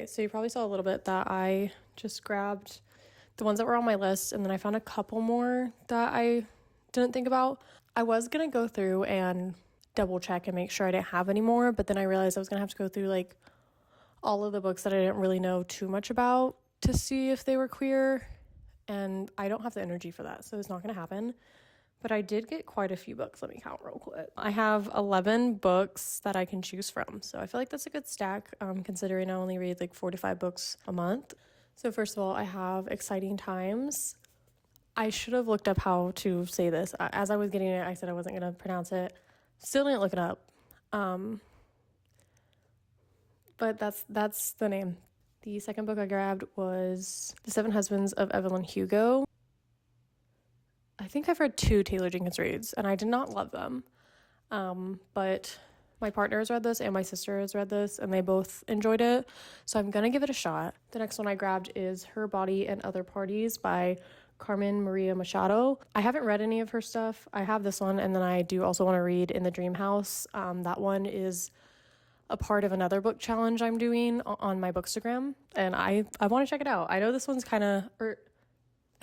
Okay, so you probably saw a little bit that I just grabbed the ones that were on my list, and then I found a couple more that I didn't think about. I was gonna go through and double check and make sure I didn't have any more, but then I realized I was gonna have to go through like all of the books that I didn't really know too much about to see if they were queer, and I don't have the energy for that, so it's not gonna happen. But I did get quite a few books. Let me count real quick. I have 11 books that I can choose from. So I feel like that's a good stack, considering I only read like 4 to 5 books a month. So first of all, I have Exciting Times. I should have looked up how to say this. As I was getting it, I said I wasn't going to pronounce it. Still didn't look it up. But that's the name. The second book I grabbed was The Seven Husbands of Evelyn Hugo. I think I've read 2 Taylor Jenkins reads, and I did not love them. But my partner has read this, and my sister has read this, and they both enjoyed it. So I'm going to give it a shot. The next one I grabbed is Her Body and Other Parties by Carmen Maria Machado. I haven't read any of her stuff. I have this one, and then I do also want to read In the Dream House. That one is a part of another book challenge I'm doing on my Bookstagram, and I want to check it out. I know this one's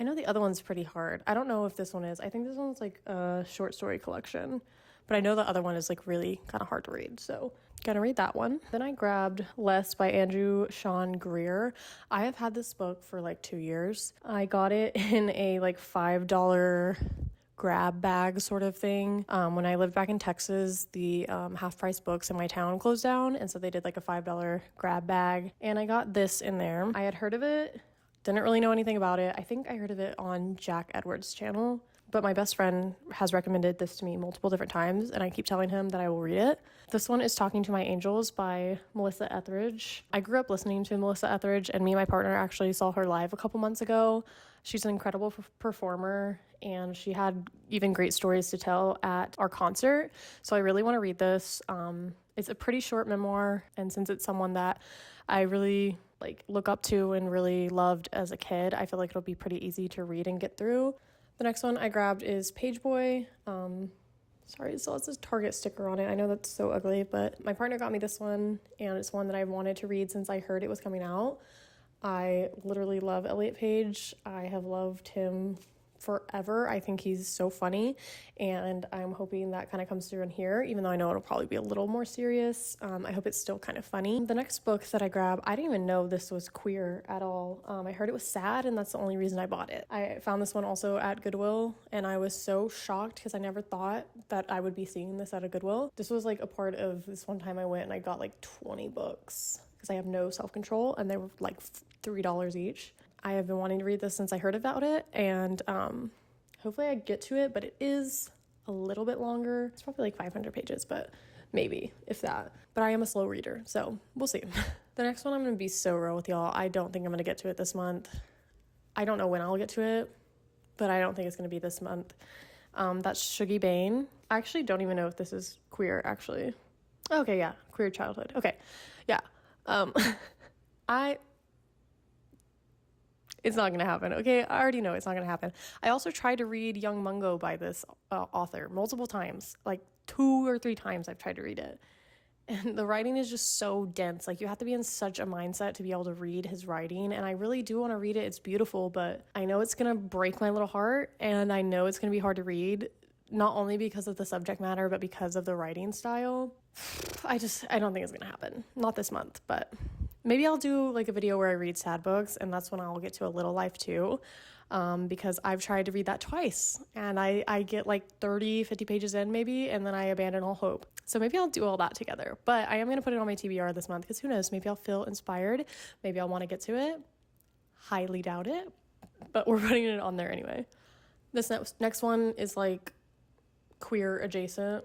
I know the other one's pretty hard. I don't know if this one is. I think this one's like a short story collection, but I know the other one is like really kind of hard to read, so gonna read that one. Then I grabbed Less by Andrew Sean Greer. I have had this book for like 2 years. I got it in a like $5 grab bag sort of thing. When I lived back in Texas, the half-price books in my town closed down, and so they did like a $5 grab bag, and I got this in there. I had heard of it, didn't really know anything about it. I think I heard of it on Jack Edwards' channel, but my best friend has recommended this to me multiple different times, and I keep telling him that I will read it. This one is Talking to My Angels by Melissa Etheridge. I grew up listening to Melissa Etheridge, and me and my partner actually saw her live a couple months ago. She's an incredible performer, and she had even great stories to tell at our concert. So I really want to read this. It's a pretty short memoir, and since it's someone that I really look up to and really loved as a kid, I feel like it'll be pretty easy to read and get through. The next one I grabbed is Page Boy. Sorry, it still has this Target sticker on it. I know that's so ugly, but my partner got me this one, and it's one that I've wanted to read since I heard it was coming out. I literally love Elliot Page. I have loved him forever. I think he's so funny, and I'm hoping that kind of comes through in here, even though I know it'll probably be a little more serious. I hope it's still kind of funny. The next book that I grabbed, I didn't even know this was queer at all. I heard it was sad, and that's the only reason I bought it. I found this one also at Goodwill, and I was so shocked because I never thought that I would be seeing this at a Goodwill. This was like a part of this one time I went and I got like 20 books because I have no self-control, and they were like $3 each. I have been wanting to read this since I heard about it, and hopefully I get to it, but it is a little bit longer. It's probably like 500 pages, but maybe, if that. But I am a slow reader, so we'll see. The next one, I'm going to be so real with y'all. I don't think I'm going to get to it this month. I don't know when I'll get to it, but I don't think it's going to be this month. That's Shuggie Bain. I actually don't even know if this is queer, actually. Okay, yeah, queer childhood. Okay, yeah. It's not going to happen, okay? I already know it's not going to happen. I also tried to read Young Mungo by this author multiple times. Like 2 or 3 times I've tried to read it. And the writing is just so dense. Like, you have to be in such a mindset to be able to read his writing. And I really do want to read it. It's beautiful, but I know it's going to break my little heart. And I know it's going to be hard to read, not only because of the subject matter, but because of the writing style. I don't think it's going to happen. Not this month, but maybe I'll do like a video where I read sad books, and that's when I'll get to A Little Life too, because I've tried to read that twice, and I get like 50 pages in maybe, and then I abandon all hope. So maybe I'll do all that together, but I am going to put it on my TBR this month, because who knows, maybe I'll feel inspired, maybe I'll want to get to it. Highly doubt it, but we're putting it on there anyway. This next one is like queer adjacent.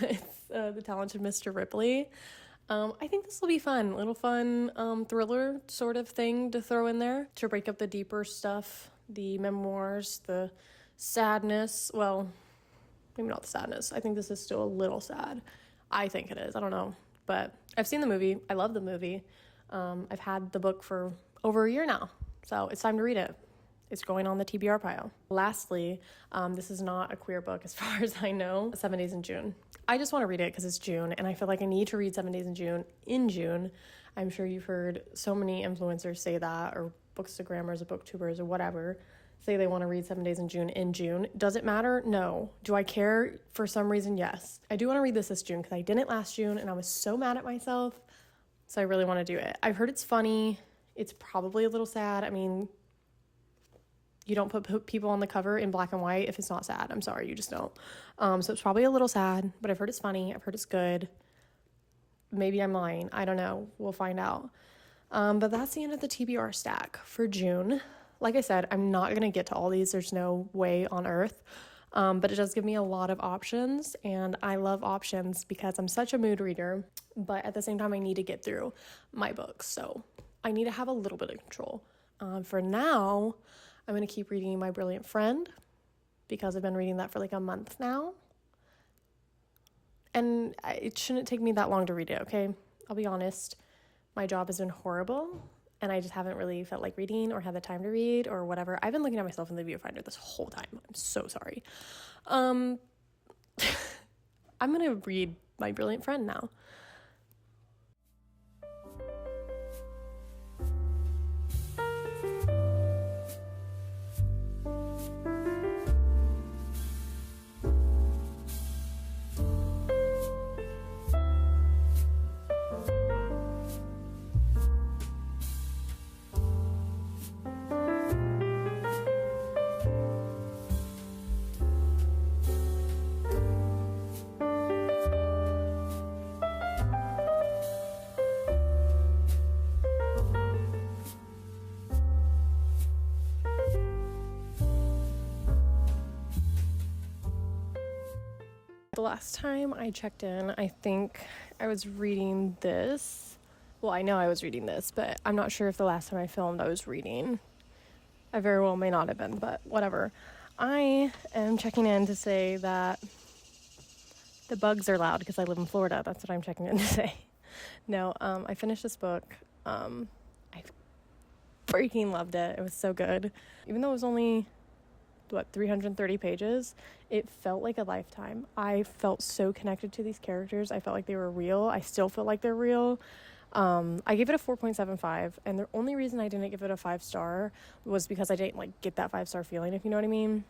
It's The Talented Mr. Ripley. I think this will be fun. A little fun thriller sort of thing to throw in there to break up the deeper stuff, the memoirs, the sadness. Well, maybe not the sadness. I think this is still a little sad. I think it is. I don't know. But I've seen the movie. I love the movie. I've had the book for over a year now, so it's time to read it. It's going on the TBR pile. Lastly, this is not a queer book as far as I know, 7 Days in June. I just want to read it because it's June, and I feel like I need to read 7 Days in June. I'm sure you've heard so many influencers say that, or Bookstagrammers or Booktubers or whatever, say they want to read 7 Days in June. Does it matter? No. Do I care? For some reason, yes. I do want to read this June because I didn't last June and I was so mad at myself. So I really want to do it. I've heard it's funny. It's probably a little sad. I mean, you don't put people on the cover in black and white if it's not sad. I'm sorry, you just don't. So it's probably a little sad, but I've heard it's funny. I've heard it's good. Maybe I'm lying. I don't know. We'll find out. But that's the end of the TBR stack for June. Like I said, I'm not going to get to all these. There's no way on earth. But it does give me a lot of options, and I love options because I'm such a mood reader, but at the same time, I need to get through my books, so I need to have a little bit of control. For now, I'm going to keep reading My Brilliant Friend because I've been reading that for like a month now, and it shouldn't take me that long to read it, okay? I'll be honest, my job has been horrible, and I just haven't really felt like reading or had the time to read or whatever. I've been looking at myself in the viewfinder this whole time. I'm so sorry. I'm going to read My Brilliant Friend now. The last time I checked in, I think I was reading this. Well, I know I was reading this, but I'm not sure if the last time I filmed I was reading. I very well may not have been, but whatever. I am checking in to say that the bugs are loud because I live in Florida. That's what I'm checking in to say. No, I finished this book. I freaking loved it. It was so good. Even though it was only 330 pages, it felt like a lifetime. I felt so connected to these characters. I felt like they were real. I still feel like they're real. I gave it a 4.75, and the only reason I didn't give it a 5-star was because I didn't get that 5-star feeling, if you know what I mean.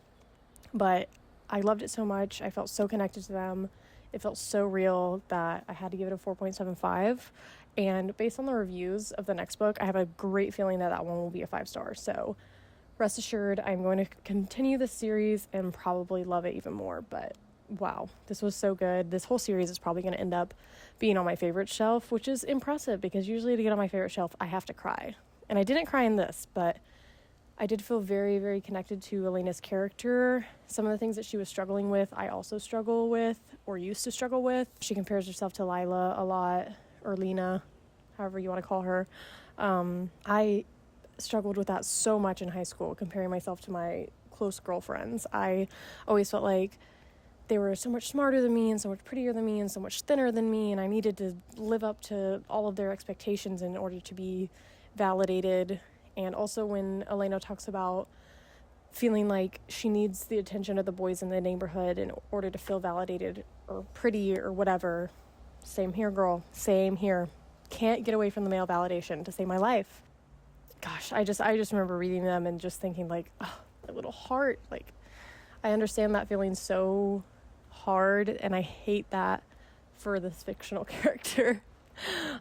But I loved it so much. I felt so connected to them. It felt so real that I had to give it a 4.75. And based on the reviews of the next book, I have a great feeling that that one will be a 5-star. So rest assured, I'm going to continue this series and probably love it even more. But wow, this was so good. This whole series is probably going to end up being on my favorite shelf, which is impressive because usually to get on my favorite shelf, I have to cry. And I didn't cry in this, but I did feel very, very connected to Elena's character. Some of the things that she was struggling with, I also struggle with or used to struggle with. She compares herself to Lila a lot, or Lena, however you want to call her. I struggled with that so much in high school, comparing myself to my close girlfriends. I always felt like they were so much smarter than me and so much prettier than me and so much thinner than me, and I needed to live up to all of their expectations in order to be validated. And also when Elena talks about feeling like she needs the attention of the boys in the neighborhood in order to feel validated or pretty or whatever, same here, girl, same here. Can't get away from the male validation to save my life. Gosh, I just remember reading them and just thinking like, oh, my little heart. Like, I understand that feeling so hard, and I hate that for this fictional character.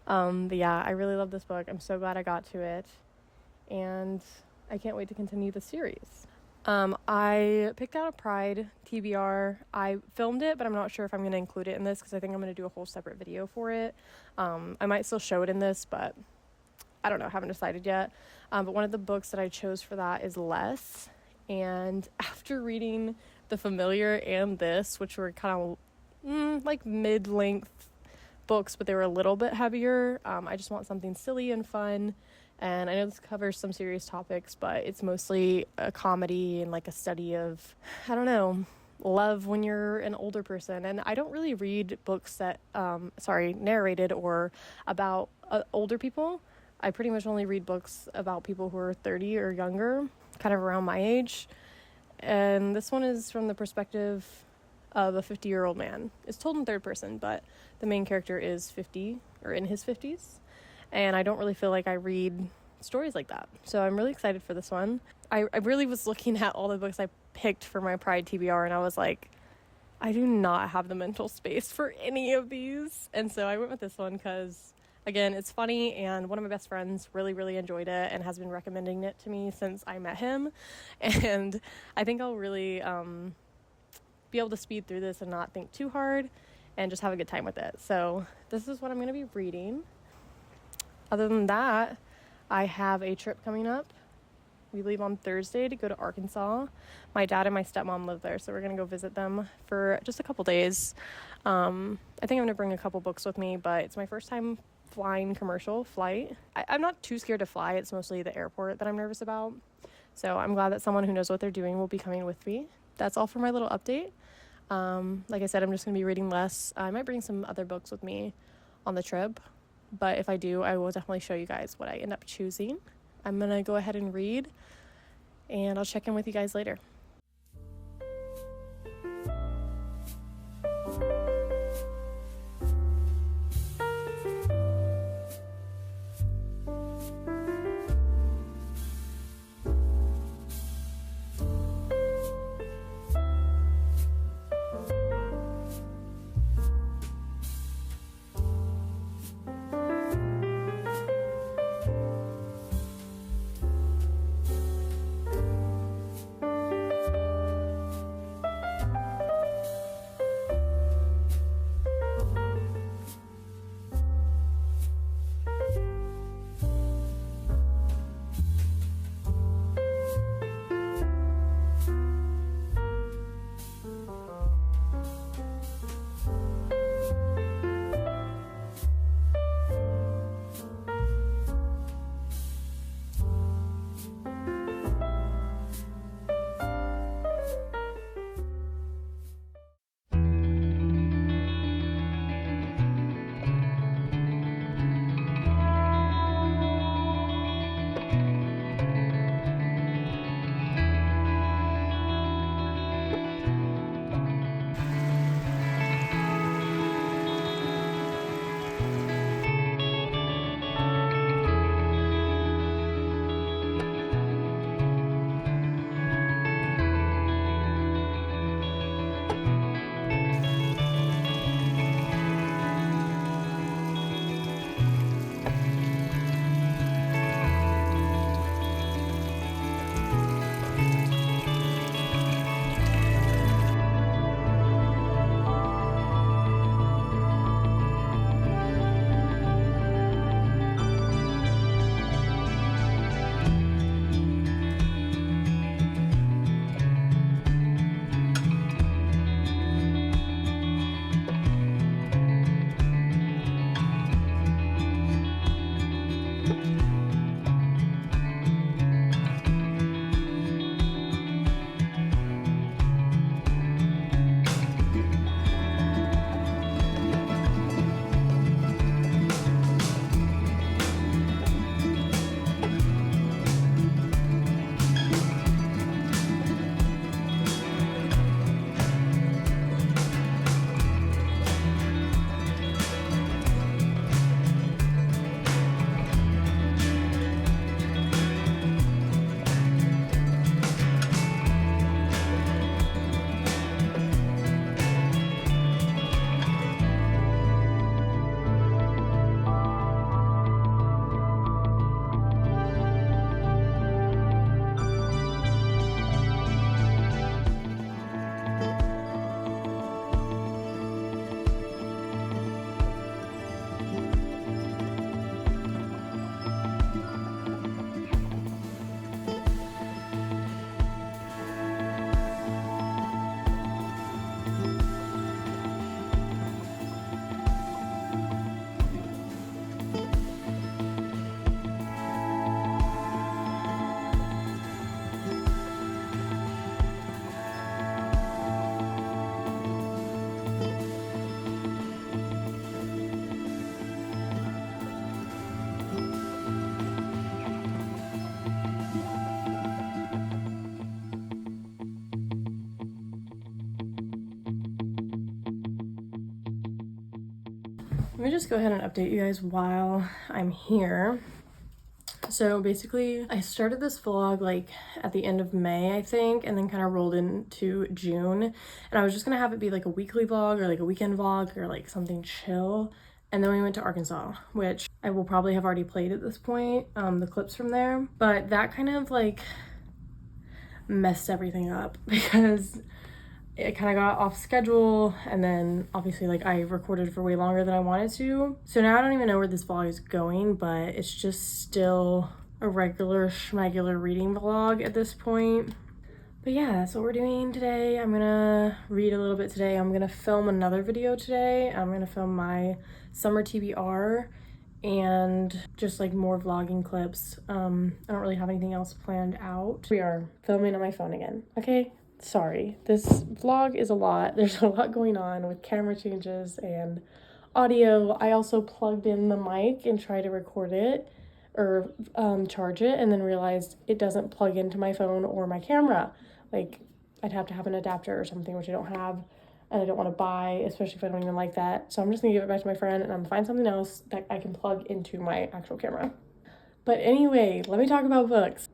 But yeah, I really love this book. I'm so glad I got to it, and I can't wait to continue the series. I picked out a Pride TBR. I filmed it, but I'm not sure if I'm going to include it in this because I think I'm going to do a whole separate video for it. I might still show it in this, but I don't know, haven't decided yet. But one of the books that I chose for that is Less. And after reading The Familiar and this, which were kind of like mid-length books, but they were a little bit heavier, I just want something silly and fun. And I know this covers some serious topics, but it's mostly a comedy and like a study of, I don't know, love when you're an older person. And I don't really read books that, narrated or about older people. I pretty much only read books about people who are 30 or younger, kind of around my age. And this one is from the perspective of a 50-year-old man. It's told in third person, but the main character is 50 or in his 50s. and I don't really feel like I read stories like that. So I'm really excited for this one. I really was looking at all the books I picked for my Pride TBR, and I was like, I do not have the mental space for any of these. And so I went with this one because, again, it's funny, and one of my best friends really, really enjoyed it and has been recommending it to me since I met him. And I think I'll really be able to speed through this and not think too hard and just have a good time with it. So this is what I'm going to be reading. Other than that, I have a trip coming up. We leave on Thursday to go to Arkansas. My dad and my stepmom live there, so we're going to go visit them for just a couple days. I think I'm going to bring a couple books with me, but it's my first time flying commercial flight. I'm not too scared to fly. It's mostly the airport that I'm nervous about. So I'm glad that someone who knows what they're doing will be coming with me. That's all for my little update. Like I said, I'm just going to be reading less. I might bring some other books with me on the trip, but if I do, I will definitely show you guys what I end up choosing. I'm going to go ahead and read, and I'll check in with you guys later. Let me just go ahead and update you guys while I'm here. So basically, I started this vlog like at the end of May, I think, and then kind of rolled into June. And I was just gonna have it be like a weekly vlog or like a weekend vlog or like something chill. And then we went to Arkansas, which I will probably have already played at this point, the clips from there. But that kind of like messed everything up because it kind of got off schedule, and then obviously like I recorded for way longer than I wanted to. So now I don't even know where this vlog is going, but it's just still a regular schmegular reading vlog at this point. But yeah, that's what we're doing today. I'm gonna read a little bit today. I'm gonna film another video today. I'm gonna film my summer TBR and just like more vlogging clips. I don't really have anything else planned out. We are filming on my phone again, okay? Sorry, this vlog is a lot. There's a lot going on with camera changes and audio. I also plugged in the mic and tried to record it or charge it, and then realized it doesn't plug into my phone or my camera. Like, I'd have to have an adapter or something, which I don't have, and I don't want to buy, especially if I don't even like that. So I'm just gonna give it back to my friend, and I'm gonna find something else that I can plug into my actual camera. But anyway, let me talk about books.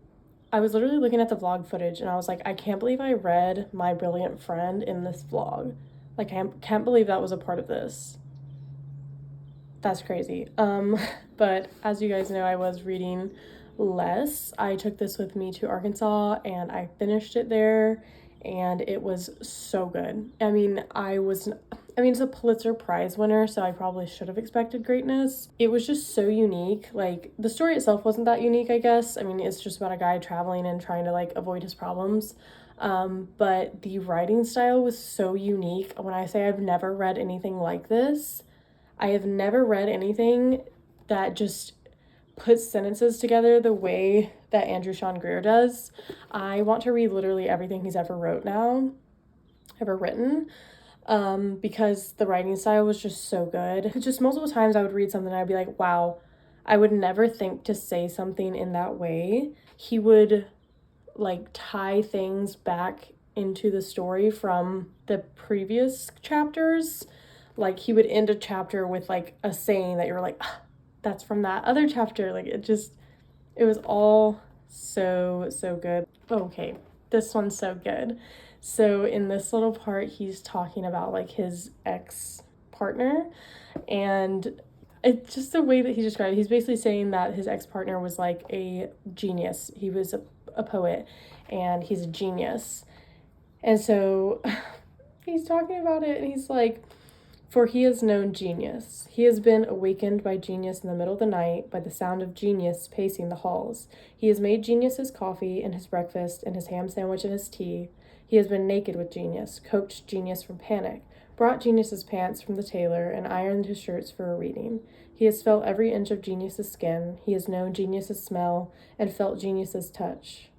I was literally looking at the vlog footage and I was like, I can't believe I read My Brilliant Friend in this vlog. Like, I can't believe that was a part of this. That's crazy. But as you guys know, I was reading less. I took this with me to Arkansas and I finished it there, and it was so good. I mean, it's a Pulitzer Prize winner, so I probably should have expected greatness. It was just so unique. Like, the story itself wasn't that unique, I guess. I mean, it's just about a guy traveling and trying to like avoid his problems. But the writing style was so unique. When I say I've never read anything like this, I have never read anything that just puts sentences together the way that Andrew Sean Greer does. I want to read literally everything he's ever written, because the writing style was just so good. Just multiple times I would read something and I'd be like, wow, I would never think to say something in that way. He would like tie things back into the story from the previous chapters. Like, he would end a chapter with like a saying that you're like, ah, that's from that other chapter. Like, it was all so good. Okay, this one's so good. So in this little part, he's talking about like his ex-partner, and it's just the way that he described it. He's basically saying that his ex-partner was like a genius. He was a poet, and he's a genius. And so he's talking about it, and he's like, for he has known genius. He has been awakened by genius in the middle of the night, by the sound of genius pacing the halls. He has made genius his coffee and his breakfast and his ham sandwich and his tea. He has been naked with genius, coaxed genius from panic, brought genius's pants from the tailor, and ironed his shirts for a reading. He has felt every inch of genius's skin. He has known genius's smell and felt genius's touch.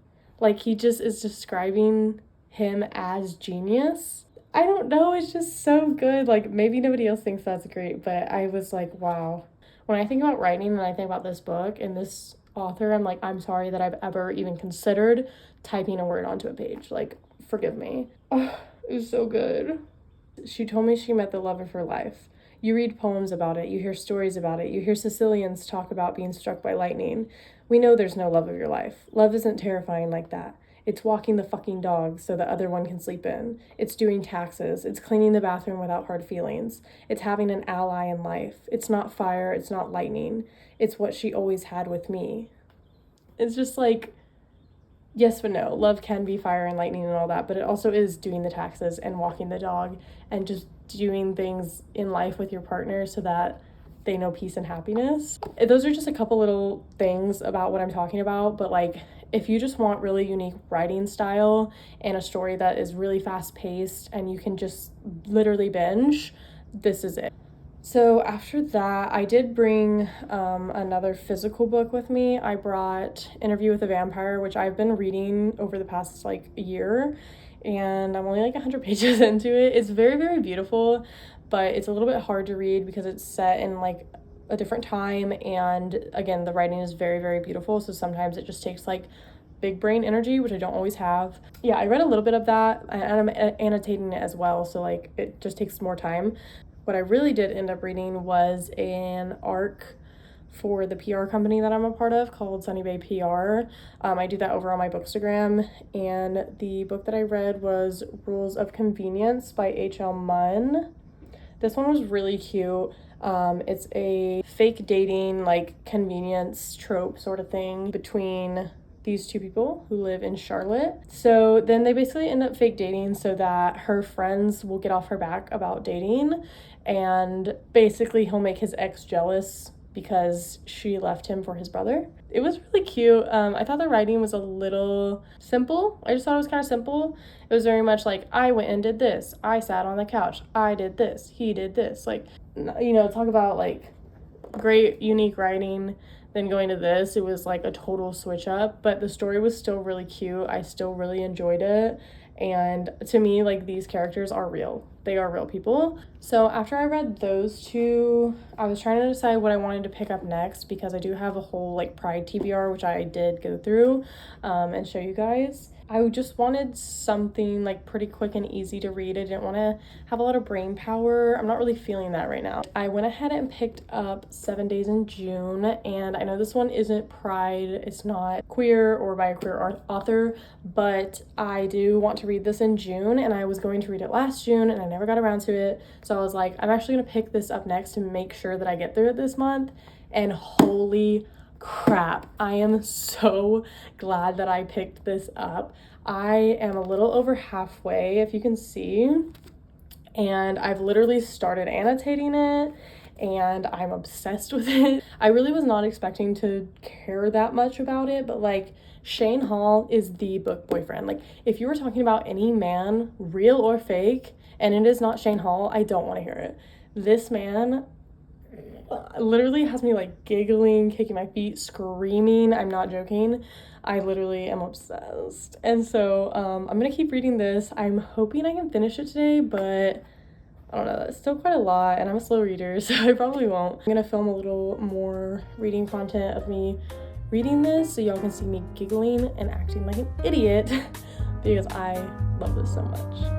Like, he just is describing him as genius. I don't know, it's just so good. Like, maybe nobody else thinks that's great, but I was like, wow. When I think about writing and I think about this book and this author, I'm like, I'm sorry that I've ever even considered typing a word onto a page. Like, forgive me. Oh, it was so good. She told me she met the love of her life. You read poems about it, you hear stories about it, you hear Sicilians talk about being struck by lightning. We know there's no love of your life. Love isn't terrifying like that. It's walking the fucking dog so the other one can sleep in. It's doing taxes. It's cleaning the bathroom without hard feelings. It's having an ally in life. It's not fire. It's not lightning. It's what she always had with me. It's just like, yes but no. Love can be fire and lightning and all that, but it also is doing the taxes and walking the dog and just doing things in life with your partner so that they know peace and happiness. Those are just a couple little things about what I'm talking about, but like, if you just want really unique writing style and a story that is really fast paced and you can just literally binge, this is it. So after that, I did bring another physical book with me. I brought Interview with a Vampire, which I've been reading over the past like year, and I'm only like 100 pages into it. It's very, very beautiful, but it's a little bit hard to read because it's set in like a different time, and again, the writing is very, very beautiful, so sometimes it just takes like big brain energy, which I don't always have. Yeah, I read a little bit of that, and I'm annotating it as well, so like it just takes more time. what I really did end up reading was an arc for the PR company that I'm a part of called Sunny Bay PR. I do that over on my Bookstagram, and the book that I read was Rules of Convenience by H.L. Munn. This one was really cute. It's a fake dating, like, convenience trope sort of thing between these two people who live in Charlotte. So then they basically end up fake dating so that her friends will get off her back about dating, and basically he'll make his ex jealous because she left him for his brother. It was really cute. I thought the writing was a little simple. I just thought it was kind of simple. It was very much like, I went and did this. I sat on the couch. I did this. He did this. Like, you know, talk about like great, unique writing. Then going to this, it was like a total switch up, but the story was still really cute. I still really enjoyed it. And to me, like, these characters are real. They are real people. So after I read those two, I was trying to decide what I wanted to pick up next, because I do have a whole like Pride TBR, which I did go through and show you guys. I just wanted something like pretty quick and easy to read. I didn't want to have a lot of brain power. I'm not really feeling that right now. I went ahead and picked up 7 Days in June, and I know this one isn't Pride. It's not queer or by a queer author, but I do want to read this in June, and I was going to read it last June and I never got around to it. So I was like, I'm actually going to pick this up next to make sure that I get through it this month. And holy crap, I am so glad that I picked this up. I am a little over halfway, if you can see, and I've literally started annotating it, and I'm obsessed with it. I really was not expecting to care that much about it, but like, Shane Hall is the book boyfriend. Like, if you were talking about any man, real or fake, and it is not Shane Hall, I don't want to hear it. This man literally has me like giggling, kicking my feet, screaming. I'm not joking. I literally am obsessed. And so I'm gonna keep reading this. I'm hoping I can finish it today, but I don't know, it's still quite a lot, and I'm a slow reader, so I probably won't. I'm gonna film a little more reading content of me reading this so y'all can see me giggling and acting like an idiot because I love this so much.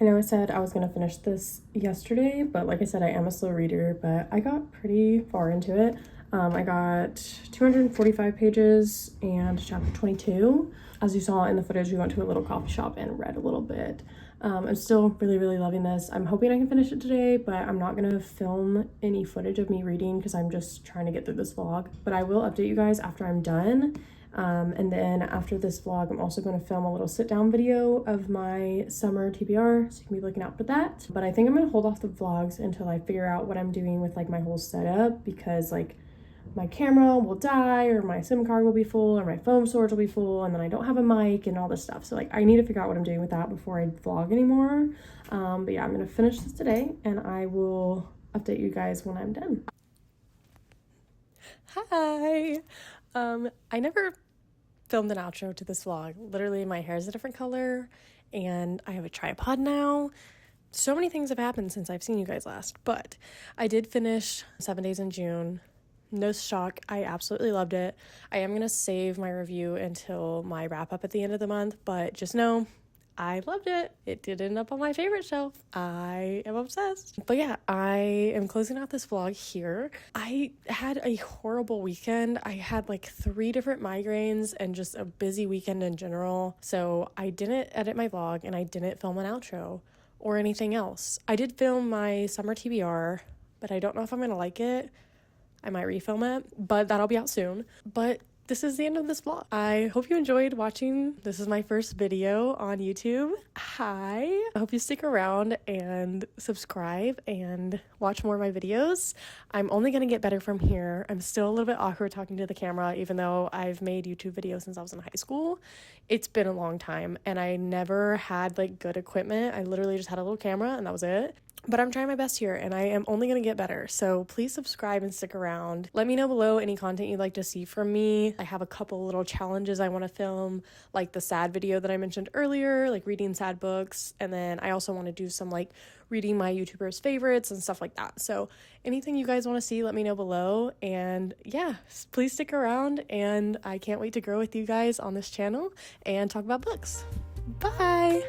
I know I said I was going to finish this yesterday, but like I said, I am a slow reader, but I got pretty far into it. I got 245 pages and chapter 22. As you saw in the footage, we went to a little coffee shop and read a little bit. I'm still really, really loving this. I'm hoping I can finish it today, but I'm not going to film any footage of me reading because I'm just trying to get through this vlog. But I will update you guys after I'm done. And then after this vlog, I'm also going to film a little sit down video of my summer TBR, so you can be looking out for that. But I think I'm going to hold off the vlogs until I figure out what I'm doing with like my whole setup, because like my camera will die, or my SIM card will be full, or my phone storage will be full, and then I don't have a mic and all this stuff. So like I need to figure out what I'm doing with that before I vlog anymore. But yeah, I'm going to finish this today and I will update you guys when I'm done. Hi! I never filmed an outro to this vlog. Literally, my hair is a different color, and I have a tripod now. So many things have happened since I've seen you guys last, but I did finish 7 Days in June. No shock, I absolutely loved it. I am going to save my review until my wrap up at the end of the month, but just know I loved it. It did end up on my favorite shelf. I am obsessed. But yeah, I am closing out this vlog here. I had a horrible weekend. I had like 3 different migraines and just a busy weekend in general. So I didn't edit my vlog and I didn't film an outro or anything else. I did film my summer TBR, but I don't know if I'm going to like it. I might refilm it, but that'll be out soon. But this is the end of this vlog. I hope you enjoyed watching. This is my first video on YouTube. Hi. I hope you stick around and subscribe and watch more of my videos. I'm only gonna get better from here. I'm still a little bit awkward talking to the camera, even though I've made YouTube videos since I was in high school. It's been a long time and I never had like good equipment. I literally just had a little camera and that was it. But I'm trying my best here and I am only going to get better. So please subscribe and stick around. Let me know below any content you'd like to see from me. I have a couple little challenges I want to film, like the sad video that I mentioned earlier, like reading sad books. And then I also want to do some like reading my YouTubers' favorites and stuff like that. So anything you guys want to see, let me know below. And yeah, please stick around. And I can't wait to grow with you guys on this channel and talk about books. Bye!